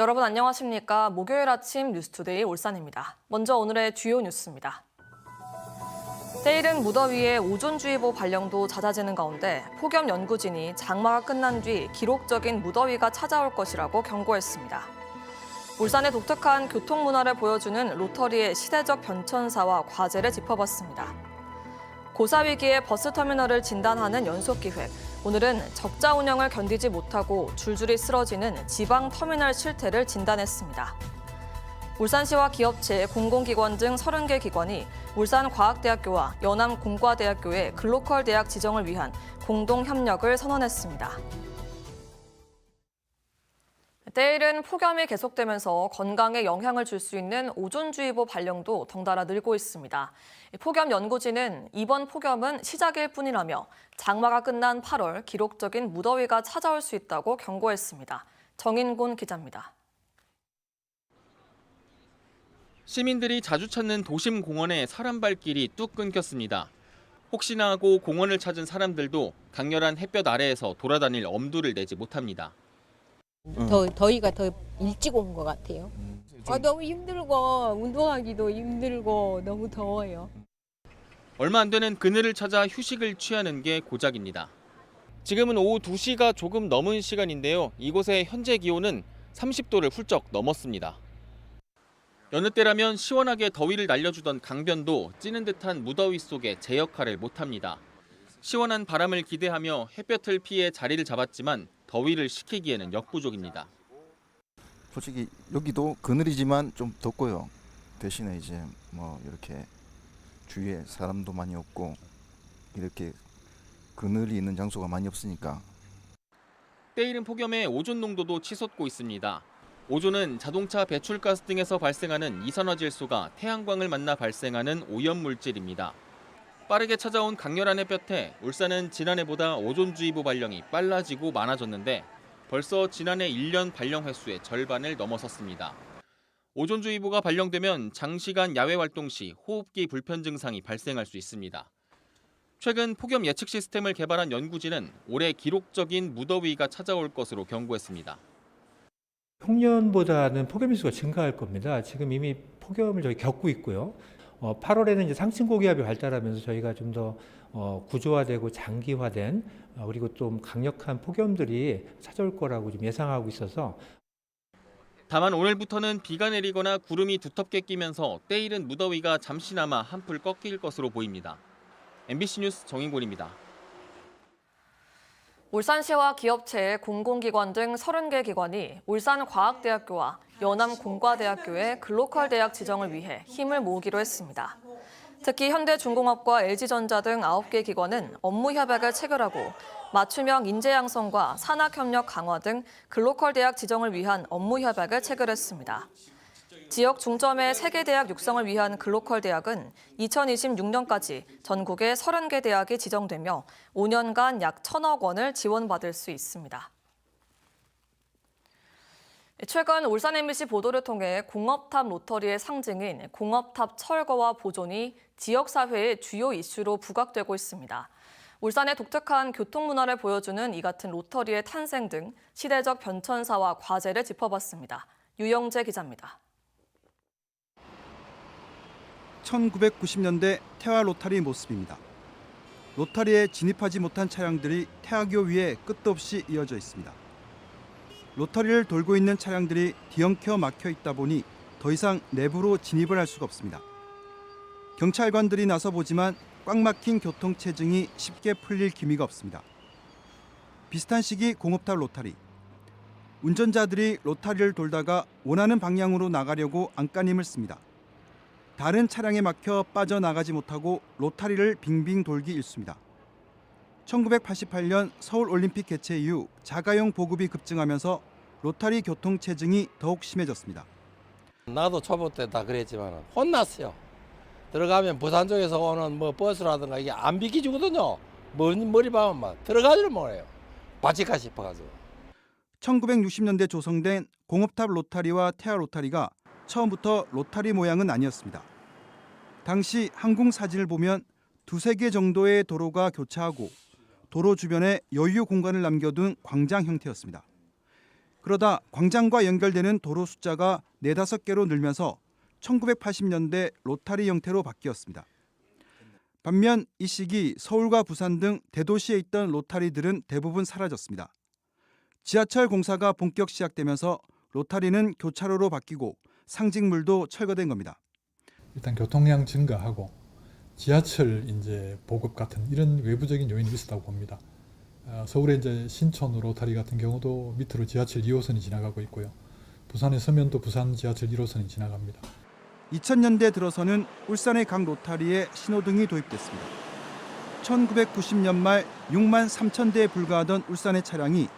여러분 안녕하십니까? 목요일 아침 뉴스투데이 울산입니다. 먼저 오늘의 주요 뉴스입니다. 때이른 무더위에 오존주의보 발령도 잦아지는 가운데 폭염 연구진이 장마가 끝난 뒤 기록적인 무더위가 찾아올 것이라고 경고했습니다. 울산의 독특한 교통문화를 보여주는 로터리의 시대적 변천사와 과제를 짚어봤습니다. 고사위기에 버스터미널을 진단하는 연속기획. 오늘은 적자 운영을 견디지 못하고 줄줄이 쓰러지는 지방터미널 실태를 진단했습니다. 울산시와 기업체, 공공기관 등 30개 기관이 울산과학대학교와 연암공과대학교의 글로컬 대학 지정을 위한 공동협력을 선언했습니다. 때이른 폭염이 계속되면서 건강에 영향을 줄 수 있는 오존주의보 발령도 덩달아 늘고 있습니다. 폭염 연구진은 이번 폭염은 시작일 뿐이라며 장마가 끝난 8월 기록적인 무더위가 찾아올 수 있다고 경고했습니다. 정인곤 기자입니다. 시민들이 자주 찾는 도심 공원의 사람 발길이 뚝 끊겼습니다. 혹시나 하고 공원을 찾은 사람들도 강렬한 햇볕 아래에서 돌아다닐 엄두를 내지 못합니다. 더위가 더 일찍 온 것 같아요. 너무 힘들고 운동하기도 힘들고 너무 더워요. 얼마 안 되는 그늘을 찾아 휴식을 취하는 게 고작입니다. 지금은 오후 2시가 조금 넘은 시간인데요. 이곳의 현재 기온은 30도를 훌쩍 넘었습니다. 여느 때라면 시원하게 더위를 날려주던 강변도 찌는 듯한 무더위 속에 제 역할을 못합니다. 시원한 바람을 기대하며 햇볕을 피해 자리를 잡았지만 더위를 식히기에는 역부족입니다. 솔직히 여기도 그늘이지만 좀 덥고요. 대신에 이제 뭐 이렇게 주위에 사람도 많이 없고 이렇게 그늘이 있는 장소가 많이 없으니까. 때이른 폭염에 오존 농도도 치솟고 있습니다. 오존은 자동차 배출가스 등에서 발생하는 이산화질소가 태양광을 만나 발생하는 오염물질입니다. 빠르게 찾아온 강렬한 햇볕에 울산은 지난해보다 오존주의보 발령이 빨라지고 많아졌는데 벌써 지난해 1년 발령 횟수의 절반을 넘어섰습니다. 오존주의보가 발령되면 장시간 야외 활동 시 호흡기 불편 증상이 발생할 수 있습니다. 최근 폭염 예측 시스템을 개발한 연구진은 올해 기록적인 무더위가 찾아올 것으로 경고했습니다. 평년보다는 폭염 일수가 증가할 겁니다. 지금 이미 폭염을 저희 겪고 있고요. 8월에는 이제 상층 고기압이 발달하면서 저희가 좀 더 구조화되고 장기화된 그리고 좀 강력한 폭염들이 찾아올 거라고 좀 예상하고 있어서. 다만 오늘부터는 비가 내리거나 구름이 두텁게 끼면서 때이른 무더위가 잠시나마 한풀 꺾일 것으로 보입니다. MBC 뉴스 정인곤입니다. 울산시와 기업체, 공공기관 등 30개 기관이 울산과학대학교와 연암공과대학교의 글로컬 대학 지정을 위해 힘을 모으기로 했습니다. 특히 현대중공업과 LG전자 등 9개 기관은 업무 협약을 체결하고 맞춤형 인재 양성과 산학협력 강화 등 글로컬 대학 지정을 위한 업무 협약을 체결했습니다. 지역 중점의 세계 대학 육성을 위한 글로컬 대학은 2026년까지 전국의 30개 대학이 지정되며 5년간 약 1,000억 원을 지원받을 수 있습니다. 최근 울산 MBC 보도를 통해 공업탑 로터리의 상징인 공업탑 철거와 보존이 지역사회의 주요 이슈로 부각되고 있습니다. 울산의 독특한 교통문화를 보여주는 이 같은 로터리의 탄생 등 시대적 변천사와 과제를 짚어봤습니다. 유영재 기자입니다. 1990년대 태화 로타리 모습입니다. 로타리에 진입하지 못한 차량들이 태화교 위에 끝도 없이 이어져 있습니다. 로타리를 돌고 있는 차량들이 뒤엉켜 막혀 있다 보니 더 이상 내부로 진입을 할 수가 없습니다. 경찰관들이 나서 보지만 꽉 막힌 교통체증이 쉽게 풀릴 기미가 없습니다. 비슷한 시기 공업탑 로타리. 운전자들이 로타리를 돌다가 원하는 방향으로 나가려고 안간힘을 씁니다. 다른 차량에 막혀 빠져나가지 못하고 로타리를 빙빙 돌기 일쑤입니다. 1988년 서울올림픽 개최 이후 자가용 보급이 급증하면서 로타리 교통체증이 더욱 심해졌습니다. 나도 초보 때 다 그랬지만 혼났어요. 들어가면 부산 쪽에서 오는 뭐 버스라든가 이게 안 비켜주거든요. 머리 봐면 막 들어가지를 못해요. 바치카 싶어가지고. 1960년대 조성된 공업탑 로타리와 태화 로타리가 처음부터 로타리 모양은 아니었습니다. 당시 항공 사진을 보면 두세 개 정도의 도로가 교차하고 도로 주변에 여유 공간을 남겨둔 광장 형태였습니다. 그러다 광장과 연결되는 도로 숫자가 4-5개로 늘면서 1980년대 로타리 형태로 바뀌었습니다. 반면 이 시기 서울과 부산 등 대도시에 있던 로타리들은 대부분 사라졌습니다. 지하철 공사가 본격 시작되면서 로타리는 교차로로 바뀌고 상징물도 철거된 겁니다. 일단 교통량 증가하고 지하철 이제 보급 같은 이런 외부적인 요인이 있었다고 봅니다. 서울의 이제 신촌 로타리 같은 경우도 밑으로 지하철 2호선이 지나가고 있고요. 부산의 서면도 부산 지하철 1호선이 지나갑니다. 2000년대 들어서는 울산의 각 로타리에 신호등이 도입됐습니다. 1990년 말 6만 3천 대에 불과하던 울산의 차량이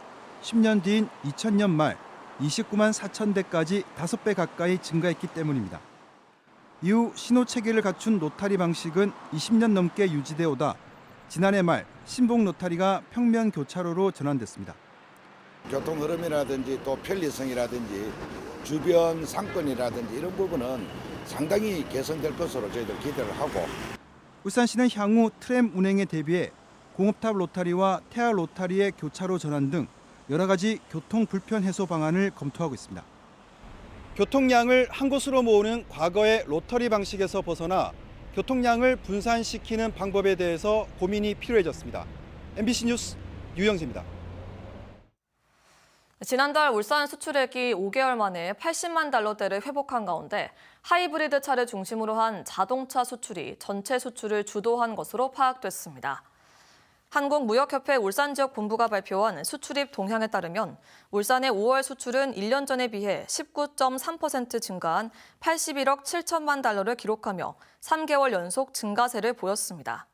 10년 뒤인 2000년 말 29만 4천 대까지 5배 가까이 증가했기 때문입니다. 이후 신호 체계를 갖춘 로타리 방식은 20년 넘게 유지되어 오다 지난해 말 신봉 로타리가 평면 교차로로 전환됐습니다. 교통 흐름이라든지 또 편리성이라든지 주변 상권이라든지 이런 부분은 상당히 개선될 것으로 저희들 기대를 하고, 울산시는 향후 트램 운행에 대비해 공업탑 로타리와 태아 로타리의 교차로 전환 등 여러 가지 교통 불편 해소 방안을 검토하고 있습니다. 교통량을 한 곳으로 모으는 과거의 로터리 방식에서 벗어나 교통량을 분산시키는 방법에 대해서 고민이 필요해졌습니다. MBC 뉴스 유영재입니다. 지난달 울산 수출액이 5개월 만에 80만 달러대를 회복한 가운데 하이브리드 차를 중심으로 한 자동차 수출이 전체 수출을 주도한 것으로 파악됐습니다. 한국무역협회 울산 지역 본부가 발표한 수출입 동향에 따르면 울산의 5월 수출은 1년 전에 비해 19.3% 증가한 81억 7천만 달러를 기록하며 3개월 연속 증가세를 보였습니다.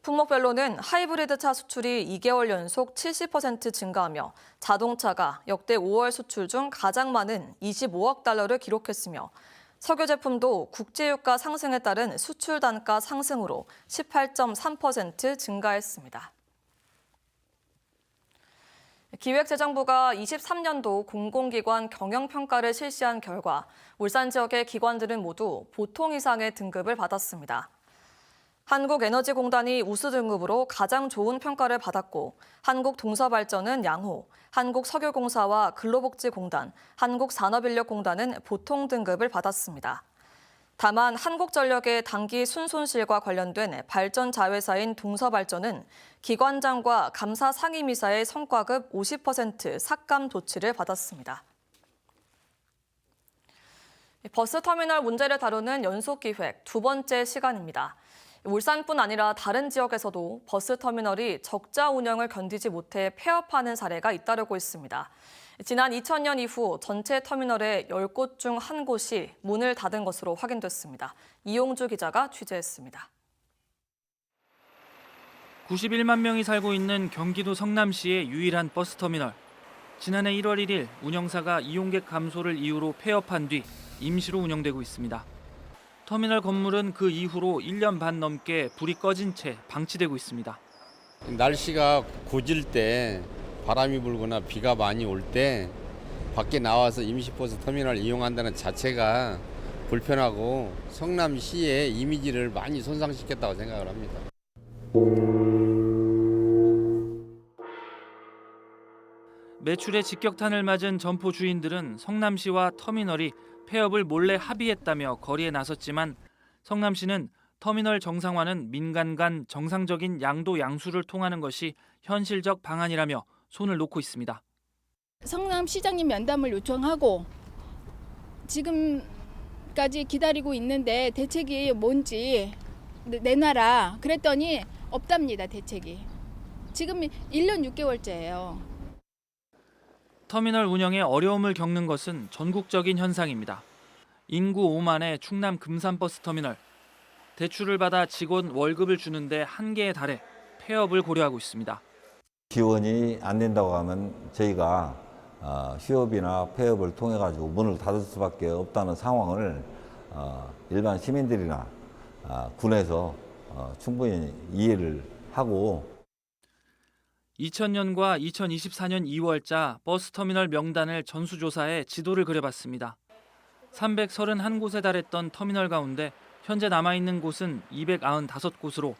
품목별로는 하이브리드 차 수출이 2개월 연속 70% 증가하며 자동차가 역대 5월 수출 중 가장 많은 25억 달러를 기록했으며 석유 제품도 국제유가 상승에 따른 수출 단가 상승으로 18.3% 증가했습니다. 기획재정부가 23년도 공공기관 경영평가를 실시한 결과 울산 지역의 기관들은 모두 보통 이상의 등급을 받았습니다. 한국에너지공단이 우수 등급으로 가장 좋은 평가를 받았고 한국동서발전은 양호, 한국석유공사와 근로복지공단, 한국산업인력공단은 보통 등급을 받았습니다. 다만 한국전력의 단기 순손실과 관련된 발전 자회사인 동서발전은 기관장과 감사 상임이사의 성과급 50% 삭감 조치를 받았습니다. 버스터미널 문제를 다루는 연속기획 두 번째 시간입니다. 울산뿐 아니라 다른 지역에서도 버스터미널이 적자 운영을 견디지 못해 폐업하는 사례가 잇따르고 있습니다. 지난 2000년 이후 전체 터미널의 10곳 중 1곳이 문을 닫은 것으로 확인됐습니다. 이용주 기자가 취재했습니다. 91만 명이 살고 있는 경기도 성남시의 유일한 버스터미널. 지난해 1월 1일 운영사가 이용객 감소를 이유로 폐업한 뒤 임시로 운영되고 있습니다. 터미널 건물은 그 이후로 1년 반 넘게 불이 꺼진 채 방치되고 있습니다. 날씨가 고질 때 바람이 불거나 비가 많이 올 때 밖에 나와서 임시버스 터미널 이용한다는 자체가 불편하고 성남시의 이미지를 많이 손상시켰다고 생각을 합니다. 매출에 직격탄을 맞은 점포 주인들은 성남시와 터미널이 폐업을 몰래 합의했다며 거리에 나섰지만 성남시는 터미널 정상화는 민간 간 정상적인 양도 양수를 통하는 것이 현실적 방안이라며 손을 놓고 있습니다. 성남시장님 면담을 요청하고 지금까지 기다리고 있는데 대책이 뭔지 내놔라 그랬더니 없답니다. 대책이. 지금 1년 6개월째예요. 터미널 운영에 어려움을 겪는 것은 전국적인 현상입니다. 인구 5만의 충남 금산버스터미널. 대출을 받아 직원 월급을 주는데 한계에 달해 폐업을 고려하고 있습니다. 지원이 안 된다고 하면 저희가 휴업이나 폐업을 통해 가지고 문을 닫을 수밖에 없다는 상황을 일반 시민들이나 군에서 충분히 이해를 하고 2000년과 2024년 2월자 버스터미널 명단을 전수조사해 지도를 그려봤습니다. 331곳에 달했던 터미널 가운데 현재 남아있는 곳은 295곳으로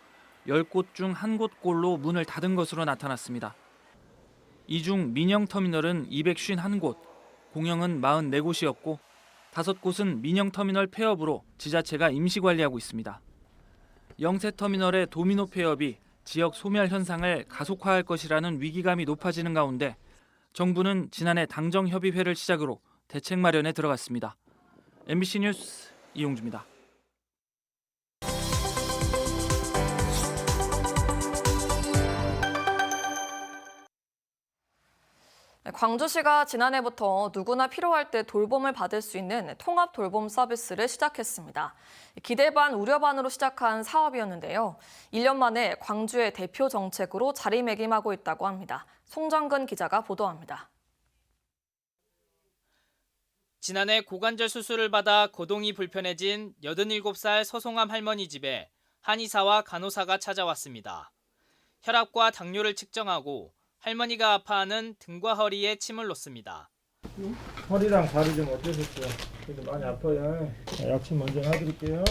10곳 중 1곳꼴로 문을 닫은 것으로 나타났습니다. 이 중 민영터미널은 251곳, 공영은 44곳이었고 5곳은 민영터미널 폐업으로 지자체가 임시관리하고 있습니다. 영세터미널의 도미노 폐업이 지역 소멸 현상을 가속화할 것이라는 위기감이 높아지는 가운데 정부는 지난해 당정협의회를 시작으로 대책 마련에 들어갔습니다. MBC 뉴스 이용주입니다. 광주시가 지난해부터 누구나 필요할 때 돌봄을 받을 수 있는 통합 돌봄 서비스를 시작했습니다. 기대 반 우려 반으로 시작한 사업이었는데요. 1년 만에 광주의 대표 정책으로 자리매김하고 있다고 합니다. 송정근 기자가 보도합니다. 지난해 고관절 수술을 받아 거동이 불편해진 87살 서송암 할머니 집에 한의사와 간호사가 찾아왔습니다. 혈압과 당뇨를 측정하고 할머니가 아파하는 등과 허리에 침을 놓습니다. 허리랑 다리 좀 어떠셨어요? 그래도 많이 아파요. 약침 먼저 놔드릴게요.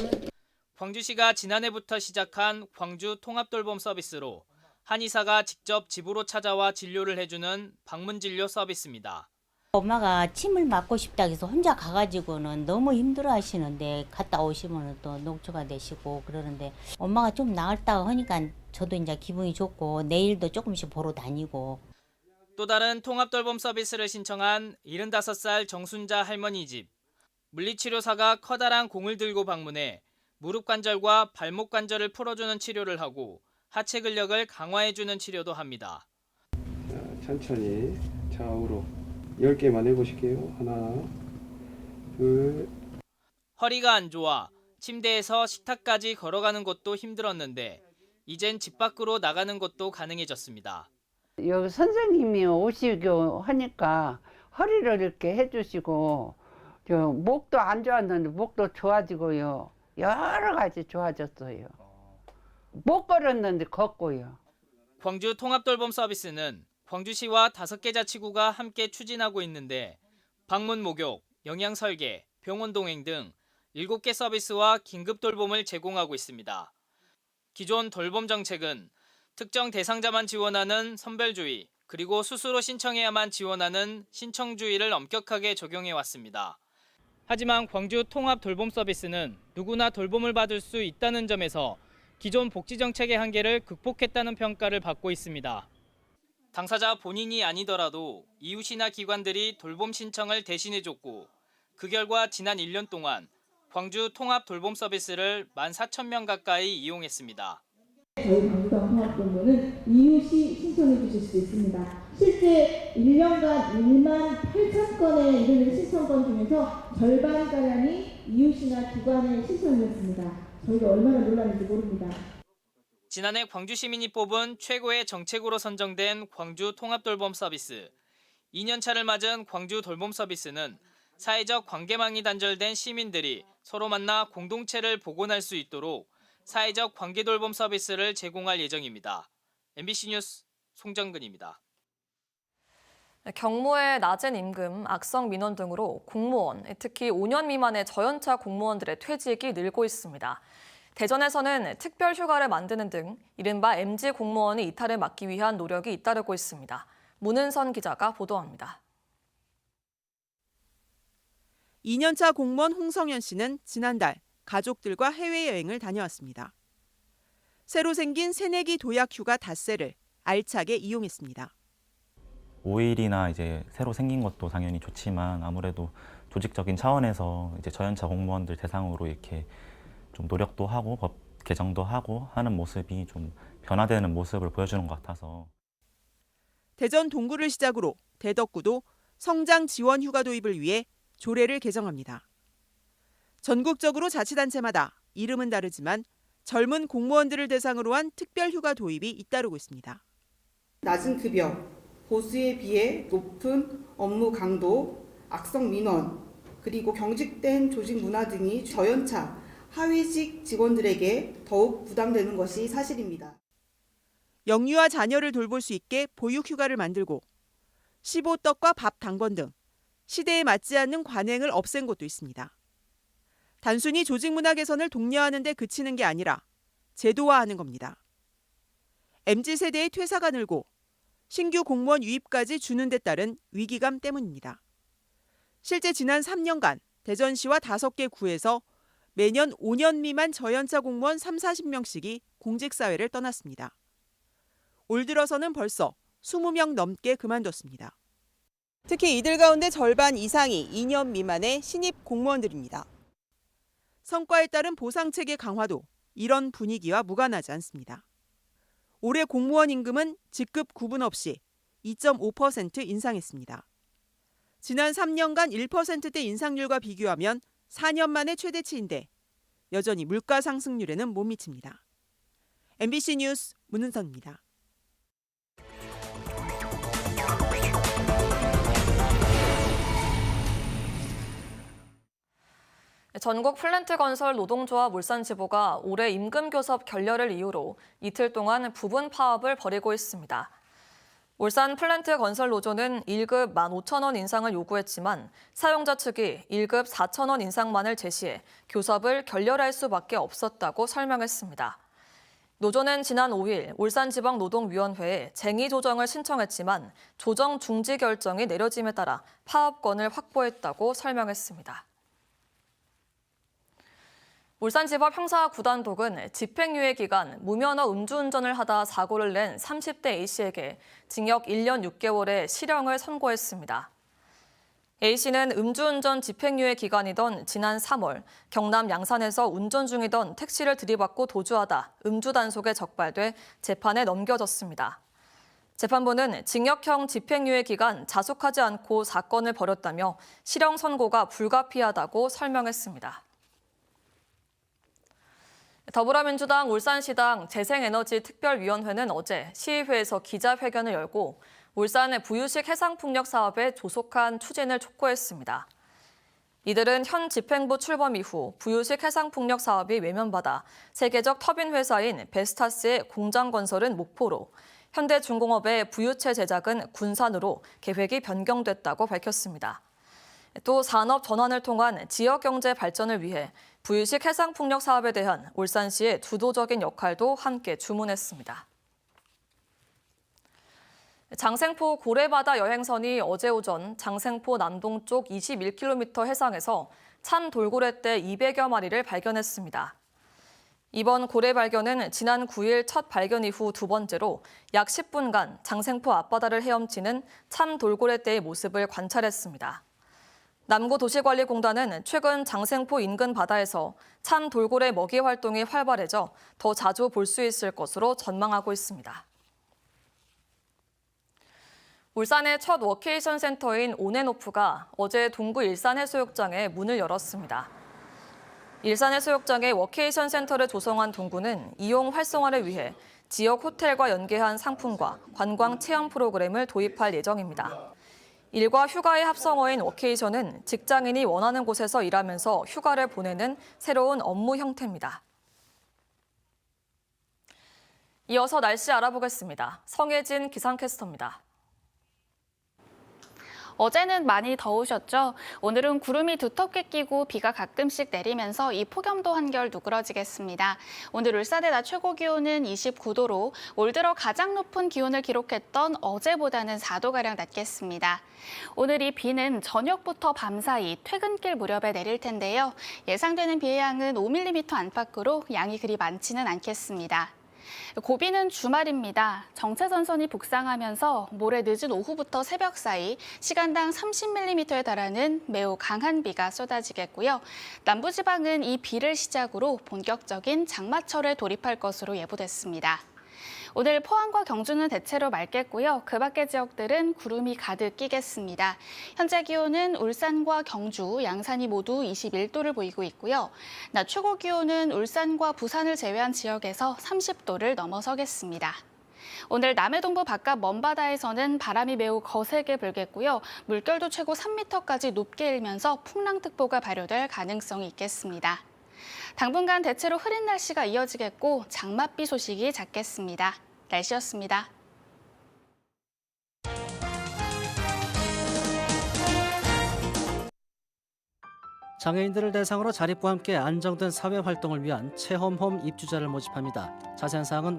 광주시가 지난해부터 시작한 광주 통합돌봄 서비스로 한의사가 직접 집으로 찾아와 진료를 해주는 방문진료 서비스입니다. 엄마가 침을 맞고 싶다 해서 혼자 가가지고는 너무 힘들어 하시는데 갔다 오시면 또 녹초가 되시고 그러는데 엄마가 좀 나았다고 하니까 저도 이제 기분이 좋고 내일도 조금씩 보러 다니고. 또 다른 통합돌봄 서비스를 신청한 75살 정순자 할머니 집. 물리치료사가 커다란 공을 들고 방문해 무릎 관절과 발목 관절을 풀어주는 치료를 하고 하체 근력을 강화해주는 치료도 합니다. 천천히 좌우로 10개만 해보실게요. 하나, 둘. 허리가 안 좋아 침대에서 식탁까지 걸어가는 것도 힘들었는데 이젠 집 밖으로 나가는 것도 가능해졌습니다. 여기 선생님이 오시고 하니까 허리를 이렇게 해주시고 목도 안 좋았는데 목도 좋아지고요. 여러 가지 좋아졌어요. 못 걸었는데 걷고요. 광주 통합돌봄 서비스는 광주시와 5개 자치구가 함께 추진하고 있는데 방문 목욕, 영양 설계, 병원 동행 등 7개 서비스와 긴급 돌봄을 제공하고 있습니다. 기존 돌봄 정책은 특정 대상자만 지원하는 선별주의, 그리고 스스로 신청해야만 지원하는 신청주의를 엄격하게 적용해 왔습니다. 하지만 광주 통합 돌봄 서비스는 누구나 돌봄을 받을 수 있다는 점에서 기존 복지 정책의 한계를 극복했다는 평가를 받고 있습니다. 당사자 본인이 아니더라도 이웃이나 기관들이 돌봄 신청을 대신해줬고 그 결과 지난 1년 동안 광주 통합 돌봄 서비스를 14,000명 가까이 이용했습니다. 저희 광주동 통합돌봄은 이웃이 신청해 주실 수 있습니다. 실제 1년간 18,000건에 이르는 신청건 중에서 절반가량이 이웃이나 기관의 신청이었습니다. 저희가 얼마나 놀랐는지 모릅니다. 지난해 광주 시민이 뽑은 최고의 정책으로 선정된 광주 통합돌봄 서비스. 2년차를 맞은 광주 돌봄 서비스는 사회적 관계망이 단절된 시민들이 서로 만나 공동체를 복원할 수 있도록 사회적 관계돌봄 서비스를 제공할 예정입니다. MBC 뉴스 송정근입니다. 경무의 낮은 임금, 악성 민원 등으로 공무원, 특히 5년 미만의 저연차 공무원들의 퇴직이 늘고 있습니다. 대전에서는 특별 휴가를 만드는 등 이른바 MG 공무원의 이탈을 막기 위한 노력이 잇따르고 있습니다. 문은선 기자가 보도합니다. 2년차 공무원 홍성현 씨는 지난달 가족들과 해외여행을 다녀왔습니다. 새로 생긴 새내기 도약 휴가 닷새를 알차게 이용했습니다. 5일이나 이제 새로 생긴 것도 당연히 좋지만 아무래도 조직적인 차원에서 이제 저연차 공무원들 대상으로 이렇게 좀 노력도 하고 법 개정도 하고 하는 모습이 좀 변화되는 모습을 보여주는 것 같아서. 대전 동구를 시작으로 대덕구도 성장 지원 휴가 도입을 위해 조례를 개정합니다. 전국적으로 자치단체마다 이름은 다르지만 젊은 공무원들을 대상으로 한 특별 휴가 도입이 잇따르고 있습니다. 낮은 급여, 보수에 비해 높은 업무 강도, 악성 민원, 그리고 경직된 조직 문화 등이 저연차, 하위직 직원들에게 더욱 부담되는 것이 사실입니다. 영유아 자녀를 돌볼 수 있게 보육휴가를 만들고 15떡과 밥 당번 등 시대에 맞지 않는 관행을 없앤 곳도 있습니다. 단순히 조직 문화 개선을 독려하는 데 그치는 게 아니라 제도화하는 겁니다. MZ세대의 퇴사가 늘고 신규 공무원 유입까지 주는 데 따른 위기감 때문입니다. 실제 지난 3년간 대전시와 5개 구에서 매년 5년 미만 저연차 공무원 30-40명씩이 공직사회를 떠났습니다. 올 들어서는 벌써 20명 넘게 그만뒀습니다. 특히 이들 가운데 절반 이상이 2년 미만의 신입 공무원들입니다. 성과에 따른 보상체계 강화도 이런 분위기와 무관하지 않습니다. 올해 공무원 임금은 직급 구분 없이 2.5% 인상했습니다. 지난 3년간 1%대 인상률과 비교하면 4년 만에 최대치인데 여전히 물가 상승률에는 못 미칩니다. MBC 뉴스 문은선입니다. 전국 플랜트 건설 노동조합 울산지부가 올해 임금 교섭 결렬을 이유로 이틀 동안 부분 파업을 벌이고 있습니다. 울산 플랜트 건설 노조는 1급 15,000원 인상을 요구했지만 사용자 측이 1급 4,000원 인상만을 제시해 교섭을 결렬할 수밖에 없었다고 설명했습니다. 노조는 지난 5일 울산지방노동위원회에 쟁의 조정을 신청했지만 조정 중지 결정이 내려짐에 따라 파업권을 확보했다고 설명했습니다. 울산지법 형사9단독은 집행유예 기간 무면허 음주운전을 하다 사고를 낸 30대 A씨에게 징역 1년 6개월의 실형을 선고했습니다. A씨는 음주운전 집행유예 기간이던 지난 3월 경남 양산에서 운전 중이던 택시를 들이받고 도주하다 음주 단속에 적발돼 재판에 넘겨졌습니다. 재판부는 징역형 집행유예 기간 자숙하지 않고 사건을 벌였다며 실형 선고가 불가피하다고 설명했습니다. 더불어민주당 울산시당 재생에너지특별위원회는 어제 시의회에서 기자회견을 열고 울산의 부유식 해상풍력 사업에 조속한 추진을 촉구했습니다. 이들은 현 집행부 출범 이후 부유식 해상풍력 사업이 외면받아 세계적 터빈 회사인 베스타스의 공장 건설은 목포로, 현대중공업의 부유체 제작은 군산으로 계획이 변경됐다고 밝혔습니다. 또 산업 전환을 통한 지역 경제 발전을 위해 부유식 해상풍력 사업에 대한 울산시의 주도적인 역할도 함께 주문했습니다. 장생포 고래바다 여행선이 어제 오전 장생포 남동쪽 21km 해상에서 참 돌고래떼 200여 마리를 발견했습니다. 이번 고래 발견은 지난 9일 첫 발견 이후 두 번째로 약 10분간 장생포 앞바다를 헤엄치는 참 돌고래떼의 모습을 관찰했습니다. 남구도시관리공단은 최근 장생포 인근 바다에서 참 돌고래 먹이 활동이 활발해져 더 자주 볼 수 있을 것으로 전망하고 있습니다. 울산의 첫 워케이션 센터인 온앤오프가 어제 동구 일산해수욕장에 문을 열었습니다. 일산해수욕장에 워케이션 센터를 조성한 동구는 이용 활성화를 위해 지역 호텔과 연계한 상품과 관광 체험 프로그램을 도입할 예정입니다. 일과 휴가의 합성어인 워케이션은 직장인이 원하는 곳에서 일하면서 휴가를 보내는 새로운 업무 형태입니다. 이어서 날씨 알아보겠습니다. 성혜진 기상캐스터입니다. 어제는 많이 더우셨죠? 오늘은 구름이 두텁게 끼고 비가 가끔씩 내리면서 이 폭염도 한결 누그러지겠습니다. 오늘 울산의 낮 최고 기온은 29도로 올 들어 가장 높은 기온을 기록했던 어제보다는 4도가량 낮겠습니다. 오늘 이 비는 저녁부터 밤사이 퇴근길 무렵에 내릴 텐데요. 예상되는 비의 양은 5mm 안팎으로 양이 그리 많지는 않겠습니다. 고비는 주말입니다. 정체전선이 북상하면서 모레 늦은 오후부터 새벽 사이 시간당 30mm에 달하는 매우 강한 비가 쏟아지겠고요. 남부지방은 이 비를 시작으로 본격적인 장마철에 돌입할 것으로 예보됐습니다. 오늘 포항과 경주는 대체로 맑겠고요. 그 밖의 지역들은 구름이 가득 끼겠습니다. 현재 기온은 울산과 경주, 양산이 모두 21도를 보이고 있고요. 낮 최고 기온은 울산과 부산을 제외한 지역에서 30도를 넘어서겠습니다. 오늘 남해 동부 바깥 먼바다에서는 바람이 매우 거세게 불겠고요. 물결도 최고 3m까지 높게 일면서 풍랑특보가 발효될 가능성이 있겠습니다. 당분간 대체로 흐린 날씨가 이어지겠고 장맛비 소식이 잦겠습니다. 날씨였습니다. 장애인들을 대상으로 자립과 함께 안정된 사회 활동을 위한 체험홈 입주자를 모집합니다. 자세한 사항은